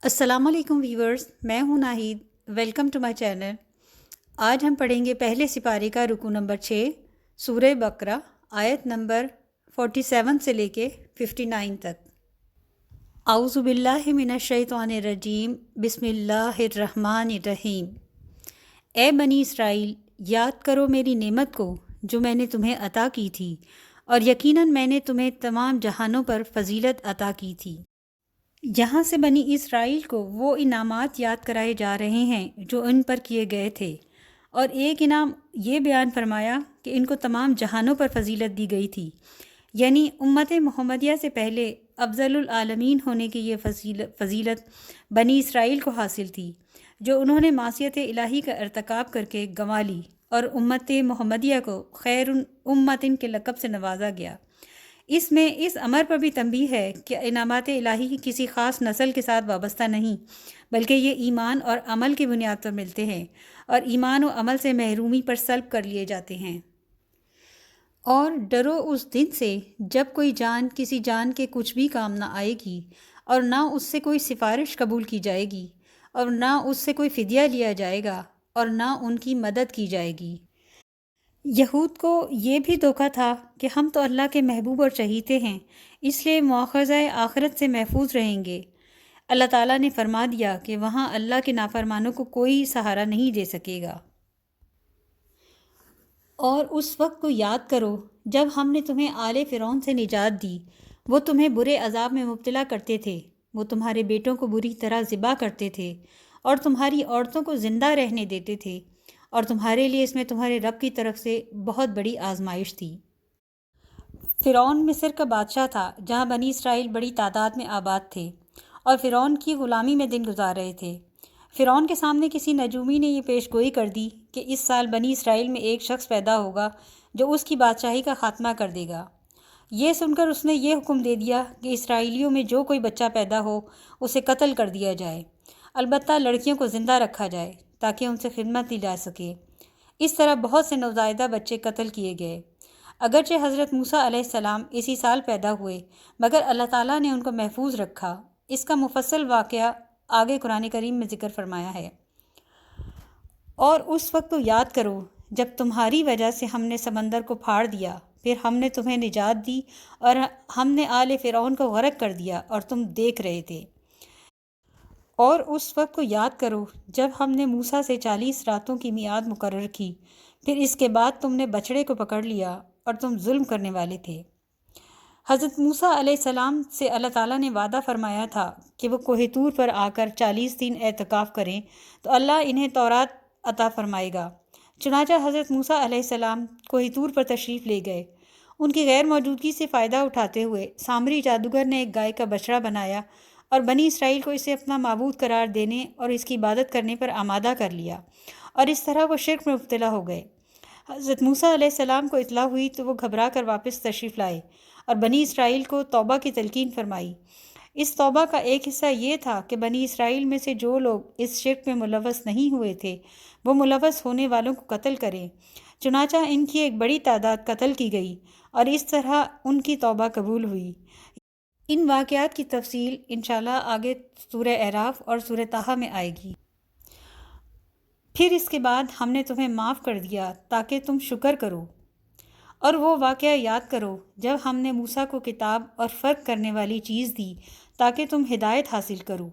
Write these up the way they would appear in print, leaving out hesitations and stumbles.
السلام علیکم ویورز، میں ہوں Nahid. Welcome to my channel. آج ہم پڑھیں گے پہلے سپارے کا رکوع نمبر 6، سورہ بقرہ، آیت نمبر 47 سے لے کے 59 تک۔ اعوذ باللہ من الشیطان الرجیم، بسم اللہ الرحمن الرحیم۔ اے بنی اسرائیل، یاد کرو میری نعمت کو جو میں نے تمہیں عطا کی تھی، اور یقیناً میں نے تمہیں تمام جہانوں پر فضیلت عطا کی تھی۔ یہاں سے بنی اسرائیل کو وہ انعامات یاد کرائے جا رہے ہیں جو ان پر کیے گئے تھے، اور ایک انعام یہ بیان فرمایا کہ ان کو تمام جہانوں پر فضیلت دی گئی تھی، یعنی امت محمدیہ سے پہلے افضل العالمین ہونے کی یہ فضیلت بنی اسرائیل کو حاصل تھی، جو انہوں نے معصیت الہی کا ارتکاب کر کے گنوا لی، اور امت محمدیہ کو خیر امتن کے لقب سے نوازا گیا۔ اس میں اس امر پر بھی تنبیہ ہے کہ انعامات الہی کسی خاص نسل کے ساتھ وابستہ نہیں، بلکہ یہ ایمان اور عمل کی بنیاد پر ملتے ہیں، اور ایمان و عمل سے محرومی پر سلب کر لیے جاتے ہیں۔ اور ڈرو اس دن سے جب کوئی جان کسی جان کے کچھ بھی کام نہ آئے گی، اور نہ اس سے کوئی سفارش قبول کی جائے گی، اور نہ اس سے کوئی فدیہ لیا جائے گا، اور نہ ان کی مدد کی جائے گی۔ یہود کو یہ بھی دھوکہ تھا کہ ہم تو اللہ کے محبوب اور چہیتے ہیں، اس لیے مواخذہ آخرت سے محفوظ رہیں گے۔ اللہ تعالیٰ نے فرما دیا کہ وہاں اللہ کے نافرمانوں کو کوئی سہارا نہیں دے سکے گا۔ اور اس وقت کو یاد کرو جب ہم نے تمہیں آل فرعون سے نجات دی، وہ تمہیں برے عذاب میں مبتلا کرتے تھے، وہ تمہارے بیٹوں کو بری طرح ذبح کرتے تھے، اور تمہاری عورتوں کو زندہ رہنے دیتے تھے، اور تمہارے لیے اس میں تمہارے رب کی طرف سے بہت بڑی آزمائش تھی۔ فرعون مصر کا بادشاہ تھا، جہاں بنی اسرائیل بڑی تعداد میں آباد تھے، اور فرعون کی غلامی میں دن گزار رہے تھے۔ فرعون کے سامنے کسی نجومی نے یہ پیش گوئی کر دی کہ اس سال بنی اسرائیل میں ایک شخص پیدا ہوگا جو اس کی بادشاہی کا خاتمہ کر دے گا۔ یہ سن کر اس نے یہ حکم دے دیا کہ اسرائیلیوں میں جو کوئی بچہ پیدا ہو اسے قتل کر دیا جائے، البتہ لڑکیوں کو زندہ رکھا جائے تاکہ ان سے خدمت لی جا سکے۔ اس طرح بہت سے نوزائیدہ بچے قتل کیے گئے، اگرچہ حضرت موسیٰ علیہ السلام اسی سال پیدا ہوئے، مگر اللہ تعالیٰ نے ان کو محفوظ رکھا۔ اس کا مفصل واقعہ آگے قرآن کریم میں ذکر فرمایا ہے۔ اور اس وقت کو یاد کرو جب تمہاری وجہ سے ہم نے سمندر کو پھاڑ دیا، پھر ہم نے تمہیں نجات دی، اور ہم نے آل فرعون کو غرق کر دیا اور تم دیکھ رہے تھے۔ اور اس وقت کو یاد کرو جب ہم نے موسیٰ سے 40 راتوں کی میعاد مقرر کی، پھر اس کے بعد تم نے بچڑے کو پکڑ لیا اور تم ظلم کرنے والے تھے۔ حضرت موسیٰ علیہ السلام سے اللہ تعالیٰ نے وعدہ فرمایا تھا کہ وہ کوہ طور پر آ کر 40 دن اعتکاف کریں تو اللہ انہیں تورات عطا فرمائے گا۔ چنانچہ حضرت موسیٰ علیہ السلام کوہ طور پر تشریف لے گئے۔ ان کی غیر موجودگی سے فائدہ اٹھاتے ہوئے سامری جادوگر نے ایک گائے کا بچڑا بنایا اور بنی اسرائیل کو اسے اپنا معبود قرار دینے اور اس کی عبادت کرنے پر آمادہ کر لیا، اور اس طرح وہ شرک میں مبتلا ہو گئے۔ حضرت موسیٰ علیہ السلام کو اطلاع ہوئی تو وہ گھبرا کر واپس تشریف لائے اور بنی اسرائیل کو توبہ کی تلقین فرمائی۔ اس توبہ کا ایک حصہ یہ تھا کہ بنی اسرائیل میں سے جو لوگ اس شرک میں ملوث نہیں ہوئے تھے وہ ملوث ہونے والوں کو قتل کریں۔ چنانچہ ان کی ایک بڑی تعداد قتل کی گئی، اور اس طرح ان کی توبہ قبول ہوئی۔ ان واقعات کی تفصیل انشاءاللہ آگے سورہ اعراف اور سورہ طٰہٰ میں آئے گی۔ پھر اس کے بعد ہم نے تمہیں معاف کر دیا تاکہ تم شکر کرو، اور وہ واقعہ یاد کرو جب ہم نے موسیٰ کو کتاب اور فرق کرنے والی چیز دی تاکہ تم ہدایت حاصل کرو۔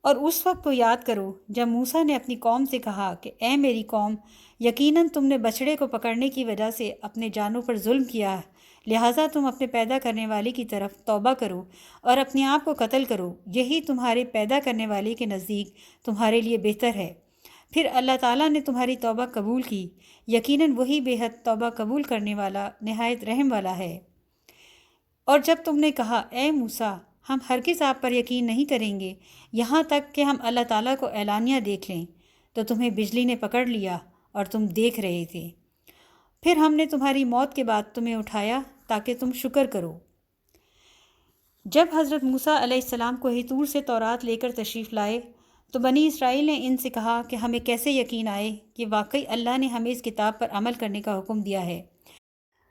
اور اس وقت کو یاد کرو جب موسیٰ نے اپنی قوم سے کہا کہ اے میری قوم، یقیناً تم نے بچڑے کو پکڑنے کی وجہ سے اپنے جانوں پر ظلم کیا ہے، لہٰذا تم اپنے پیدا کرنے والے کی طرف توبہ کرو اور اپنے آپ کو قتل کرو، یہی تمہارے پیدا کرنے والے کے نزدیک تمہارے لیے بہتر ہے۔ پھر اللہ تعالیٰ نے تمہاری توبہ قبول کی، یقیناً وہی بے حد توبہ قبول کرنے والا نہایت رحم والا ہے۔ اور جب تم نے کہا اے موسیٰ، ہم ہرگز آپ پر یقین نہیں کریں گے یہاں تک کہ ہم اللہ تعالیٰ کو اعلانیہ دیکھ لیں، تو تمہیں بجلی نے پکڑ لیا اور تم دیکھ رہے تھے۔ پھر ہم نے تمہاری موت کے بعد تمہیں اٹھایا تاکہ تم شکر کرو۔ جب حضرت موسیٰ علیہ السلام کوہ طور سے تورات لے کر تشریف لائے تو بنی اسرائیل نے ان سے کہا کہ ہمیں کیسے یقین آئے کہ واقعی اللہ نے ہمیں اس کتاب پر عمل کرنے کا حکم دیا ہے۔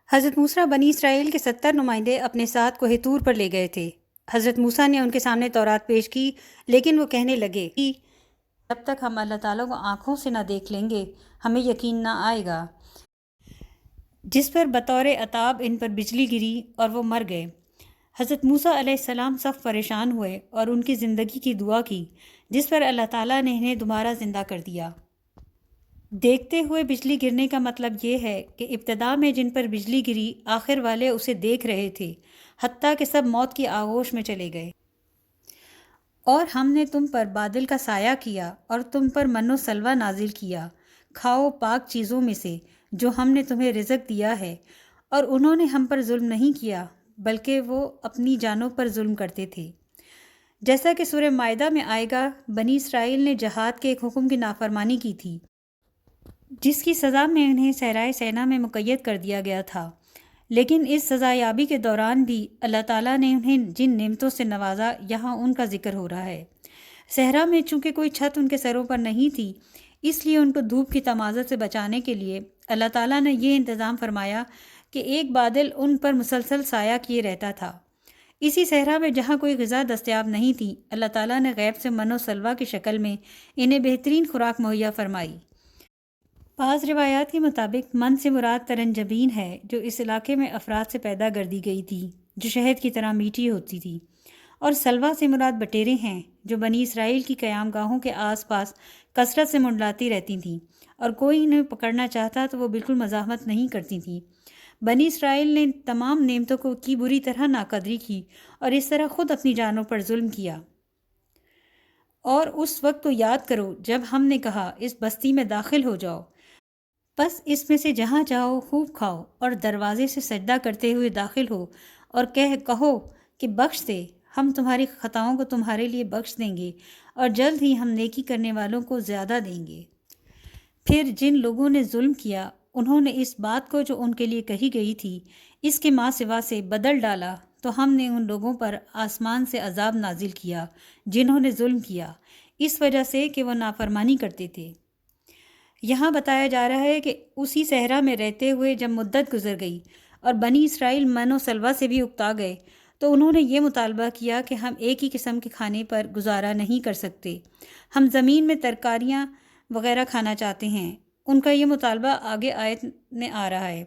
حضرت موسیٰ بنی اسرائیل کے 70 نمائندے اپنے ساتھ کوہ طور پر لے گئے تھے۔ حضرت موسیٰ نے ان کے سامنے تورات پیش کی، لیکن وہ کہنے لگے کہ جب تک ہم اللہ تعالیٰ کو آنکھوں سے نہ دیکھ لیں گے ہمیں یقین نہ آئے گا، جس پر بطور عتاب ان پر بجلی گری اور وہ مر گئے۔ حضرت موسیٰ علیہ السلام سخت پریشان ہوئے اور ان کی زندگی کی دعا کی، جس پر اللہ تعالیٰ نے انہیں دوبارہ زندہ کر دیا۔ دیکھتے ہوئے بجلی گرنے کا مطلب یہ ہے کہ ابتدا میں جن پر بجلی گری آخر والے اسے دیکھ رہے تھے، حتیٰ کہ سب موت کی آغوش میں چلے گئے۔ اور ہم نے تم پر بادل کا سایہ کیا اور تم پر من و سلوہ نازل کیا، کھاؤ پاک چیزوں میں سے جو ہم نے تمہیں رزق دیا ہے، اور انہوں نے ہم پر ظلم نہیں کیا بلکہ وہ اپنی جانوں پر ظلم کرتے تھے۔ جیسا کہ سورہ مائدہ میں آئے گا، بنی اسرائیل نے جہاد کے ایک حکم کی نافرمانی کی تھی، جس کی سزا میں انہیں صحرائے سینا میں مقید کر دیا گیا تھا، لیکن اس سزا یابی کے دوران بھی اللہ تعالیٰ نے انہیں جن نعمتوں سے نوازا یہاں ان کا ذکر ہو رہا ہے۔ صحرا میں چونکہ کوئی چھت ان کے سروں پر نہیں تھی، اس لیے ان کو دھوپ کی تمازت سے بچانے کے لیے اللہ تعالیٰ نے یہ انتظام فرمایا کہ ایک بادل ان پر مسلسل سایہ کیے رہتا تھا۔ اسی صحرا میں جہاں کوئی غذا دستیاب نہیں تھی، اللہ تعالیٰ نے غیب سے من و سلوہ کی شکل میں انہیں بہترین خوراک مہیا فرمائی۔ بعض روایات کے مطابق من سے مراد ترنجبین ہے، جو اس علاقے میں افراد سے پیدا گردی گئی تھی، جو شہد کی طرح میٹھی ہوتی تھی، اور سلوہ سے مراد بٹیریں ہیں، جو بنی اسرائیل کی قیام گاہوں کے آس پاس کثرت سے منڈلاتی رہتی تھیں، اور کوئی انہیں پکڑنا چاہتا تو وہ بالکل مزاحمت نہیں کرتی تھیں۔ بنی اسرائیل نے تمام نعمتوں کی بری طرح ناقدری کی اور اس طرح خود اپنی جانوں پر ظلم کیا۔ اور اس وقت کو یاد کرو جب ہم نے کہا اس بستی میں داخل ہو جاؤ، بس اس میں سے جہاں چاہو خوب کھاؤ اور دروازے سے سجدہ کرتے ہوئے داخل ہو اور کہو کہ بخش دے، ہم تمہاری خطاؤں کو تمہارے لیے بخش دیں گے اور جلد ہی ہم نیکی کرنے والوں کو زیادہ دیں گے۔ پھر جن لوگوں نے ظلم کیا انہوں نے اس بات کو جو ان کے لیے کہی گئی تھی اس کے ماں سوا سے بدل ڈالا، تو ہم نے ان لوگوں پر آسمان سے عذاب نازل کیا جنہوں نے ظلم کیا، اس وجہ سے کہ وہ نافرمانی کرتے تھے۔ یہاں بتایا جا رہا ہے کہ اسی صحرا میں رہتے ہوئے جب مدت گزر گئی اور بنی اسرائیل من و سلوہ سے بھی اکتا گئے، تو انہوں نے یہ مطالبہ کیا کہ ہم ایک ہی قسم کے کھانے پر گزارا نہیں کر سکتے، ہم زمین میں ترکاریاں وغیرہ کھانا چاہتے ہیں۔ ان کا یہ مطالبہ آگے آیت میں آ رہا ہے۔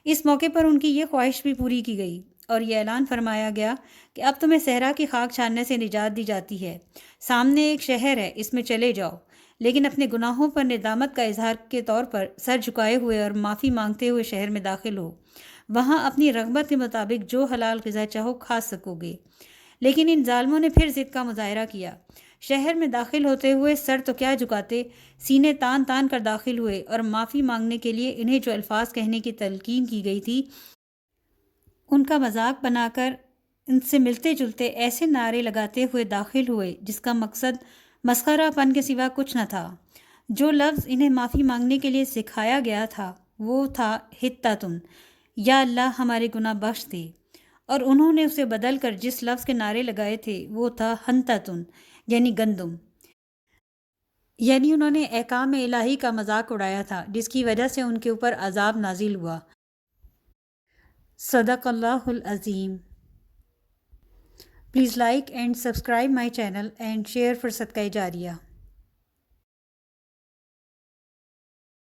اس موقع پر ان کی یہ خواہش بھی پوری کی گئی اور یہ اعلان فرمایا گیا کہ اب تمہیں صحرا کی خاک چھاننے سے نجات دی جاتی ہے، سامنے ایک شہر ہے، اس میں چلے جاؤ، لیکن اپنے گناہوں پر ندامت کا اظہار کے طور پر سر جھکائے ہوئے اور معافی مانگتے ہوئے شہر میں داخل ہو، وہاں اپنی رغبت کے مطابق جو حلال غذا چاہو کھا سکو گے۔ لیکن ان ظالموں نے پھر ضد کا مظاہرہ کیا، شہر میں داخل ہوتے ہوئے سر تو کیا جھکاتے، سینے تان تان کر داخل ہوئے اور معافی مانگنے کے لیے انہیں جو الفاظ کہنے کی تلقین کی گئی تھی ان کا مذاق بنا کر ان سے ملتے جلتے ایسے نعرے لگاتے ہوئے داخل ہوئے جس کا مقصد مسخرہ پن کے سوا کچھ نہ تھا۔ جو لفظ انہیں معافی مانگنے کے لیے سکھایا گیا تھا وہ تھا حتّتن، یا اللہ ہمارے گناہ بخش دے، اور انہوں نے اسے بدل کر جس لفظ کے نعرے لگائے تھے وہ تھا حنتتن، یعنی گندم، یعنی انہوں نے احکام الہی کا مذاق اڑایا تھا، جس کی وجہ سے ان کے اوپر عذاب نازل ہوا۔ صدق اللہ العظیم۔ Please like and subscribe my channel and share for صدقہ جاریہ۔